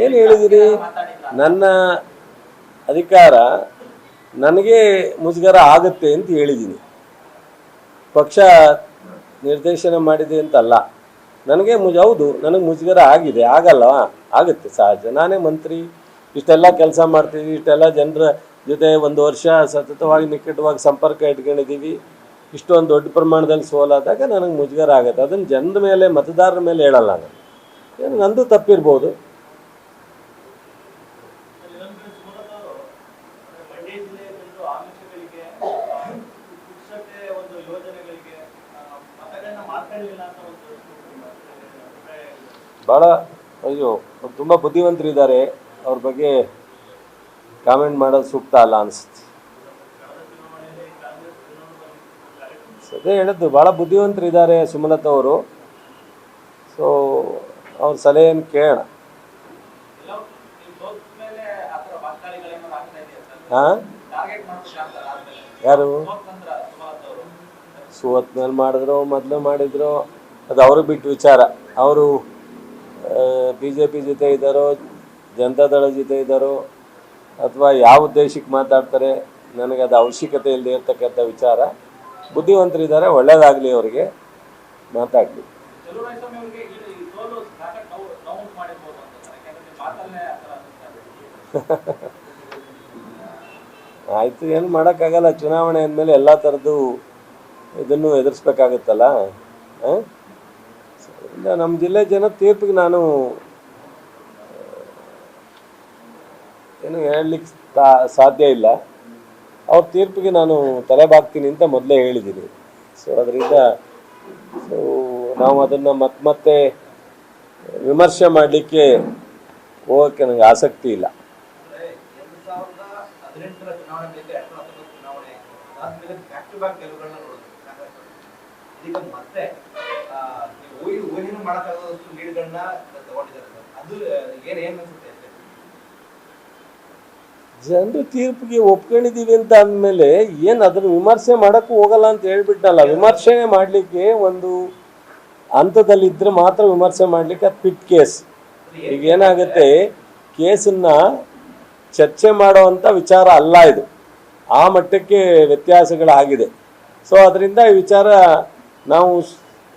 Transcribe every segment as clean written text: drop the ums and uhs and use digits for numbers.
ಏನು ಹೇಳಿದಿರಿ? ನನ್ನ ಅಧಿಕಾರ ನನಗೆ ಮುಜುಗರ ಆಗುತ್ತೆ ಅಂತ ಹೇಳಿದ್ದೀನಿ. ಪಕ್ಷ ನಿರ್ದೇಶನ ಮಾಡಿದೆ ಅಂತಲ್ಲ. ನನಗೆ ಹೌದು, ನನಗೆ ಮುಜುಗರ ಆಗಿದೆ. ಆಗಲ್ಲವಾ? ಆಗುತ್ತೆ, ಸಹಜ. ನಾನೇ ಮಂತ್ರಿ, ಇಷ್ಟೆಲ್ಲ ಕೆಲಸ ಮಾಡ್ತೀವಿ, ಇಷ್ಟೆಲ್ಲ ಜನರ ಜೊತೆ ಒಂದು ವರ್ಷ ಸತತವಾಗಿ ನಿಕಟವಾಗಿ ಸಂಪರ್ಕ ಇಟ್ಕೊಂಡಿದ್ದೀವಿ. ಇಷ್ಟೊಂದು ದೊಡ್ಡ ಪ್ರಮಾಣದಲ್ಲಿ ಸೋಲಾದಾಗ ನನಗೆ ಮುಜುಗರ ಆಗುತ್ತೆ. ಅದನ್ನು ಜನರ ಮೇಲೆ, ಮತದಾರರ ಮೇಲೆ ಹೇಳಲ್ಲ ನಾನು. ಏನು ನಂದು ತಪ್ಪಿರ್ಬೋದು. ಭಾಳ ಅಯ್ಯೋ, ತುಂಬ ಬುದ್ಧಿವಂತರಿದ್ದಾರೆ. ಅವ್ರ ಬಗ್ಗೆ ಕಾಮೆಂಟ್ ಮಾಡೋದು ಸೂಕ್ತ ಅಲ್ಲ ಅನಿಸುತ್ತೆ. ಅದೇ ಹೇಳಿದ್ದು, ಭಾಳ ಬುದ್ಧಿವಂತರಿದ್ದಾರೆ ಸುಮಲತಾ ಅವರು. ಸೊ ಅವ್ರ ಸಲಹೆಯನ್ನು ಕೇಳೋಣ. ಹಾಂ, ಯಾರು ಸೋತ್ ಮೇಲೆ ಮಾಡಿದ್ರು, ಮೊದಲು ಮಾಡಿದ್ರು, ಅದು ಅವ್ರಿಗೆ ಬಿಟ್ಟು ವಿಚಾರ. ಅವರು BJP ಜೊತೆ ಇದ್ದಾರೋ, ಜನತಾದಳ ಜೊತೆ ಇದ್ದಾರೋ, ಅಥವಾ ಯಾವ ಉದ್ದೇಶಕ್ಕೆ ಮಾತಾಡ್ತಾರೆ, ನನಗೆ ಅದು ಅವಶ್ಯಕತೆ ಇಲ್ಲದೆ ಇರ್ತಕ್ಕಂಥ ವಿಚಾರ. ಬುದ್ಧಿವಂತರಿದ್ದಾರೆ, ಒಳ್ಳೆಯದಾಗಲಿ, ಅವರಿಗೆ ಮಾತಾಡಲಿ. ಆಯಿತು, ಏನು ಮಾಡೋಕ್ಕಾಗಲ್ಲ. ಚುನಾವಣೆ ಅಂದಮೇಲೆ ಎಲ್ಲ ಥರದ್ದು ಇದನ್ನು ಎದುರಿಸ್ಬೇಕಾಗುತ್ತಲ್ಲ. ಹಾಂ, ನಮ್ಮ ಜಿಲ್ಲೆ ಜನ ತೀರ್ಪಿಗೆ ನಾನು ಏನು ಹೇಳಲಿಕ್ಕೆ ಸಾಧ್ಯ ಇಲ್ಲ. ಅವ್ರ ತೀರ್ಪಿಗೆ ನಾನು ತಲೆಬಾಗ್ತೀನಿ ಅಂತ ಮೊದಲೇ ಹೇಳಿದ್ದೀನಿ. ಸೊ ಅದರಿಂದ ನಾವು ಅದನ್ನು ಮತ್ತೆ ವಿಮರ್ಶೆ ಮಾಡಲಿಕ್ಕೆ ಹೋಗೋಕ್ಕೆ ನನಗೆ ಆಸಕ್ತಿ ಇಲ್ಲ. ಜನರು ತೀರ್ಪಿಗೆ ಒಪ್ಕೊಂಡಿದ್ದೀವಿ ಅಂತ ಅಂದಮೇಲೆ ಏನು ಅದನ್ನು ವಿಮರ್ಶೆ ಮಾಡೋಕ್ಕೂ ಹೋಗಲ್ಲ ಅಂತ ಹೇಳ್ಬಿಟ್ಟಲ್ಲ. ವಿಮರ್ಶೆ ಮಾಡಲಿಕ್ಕೆ ಒಂದು ಹಂತದಲ್ಲಿದ್ದರೆ ಮಾತ್ರ ವಿಮರ್ಶೆ ಮಾಡಲಿಕ್ಕೆ ಅದು ಪಿಟ್ ಕೇಸ್. ಈಗ ಏನಾಗುತ್ತೆ, ಕೇಸನ್ನು ಚರ್ಚೆ ಮಾಡೋವಂಥ ವಿಚಾರ ಅಲ್ಲ ಇದು. ಆ ಮಟ್ಟಕ್ಕೆ ವ್ಯತ್ಯಾಸಗಳಾಗಿದೆ. ಸೊ ಅದರಿಂದ ಈ ವಿಚಾರ ನಾವು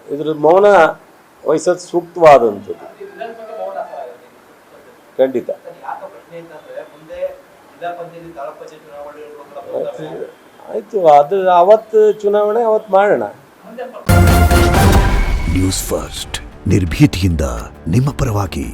ಇದ್ರ ಮೌನ ವಹಿಸೋದು ಸೂಕ್ತವಾದಂಥದ್ದು. ಖಂಡಿತ ಆಯಿತು, ಅದು ಅವತ್ತು ಚುನಾವಣೆ ಅವತ್ತು ಮಾಡೋಣ. ನ್ಯೂಸ್ ಫಸ್ಟ್, ನಿರ್ಭೀತಿಯಿಂದ ನಿಮ್ಮ ಪರವಾಗಿ.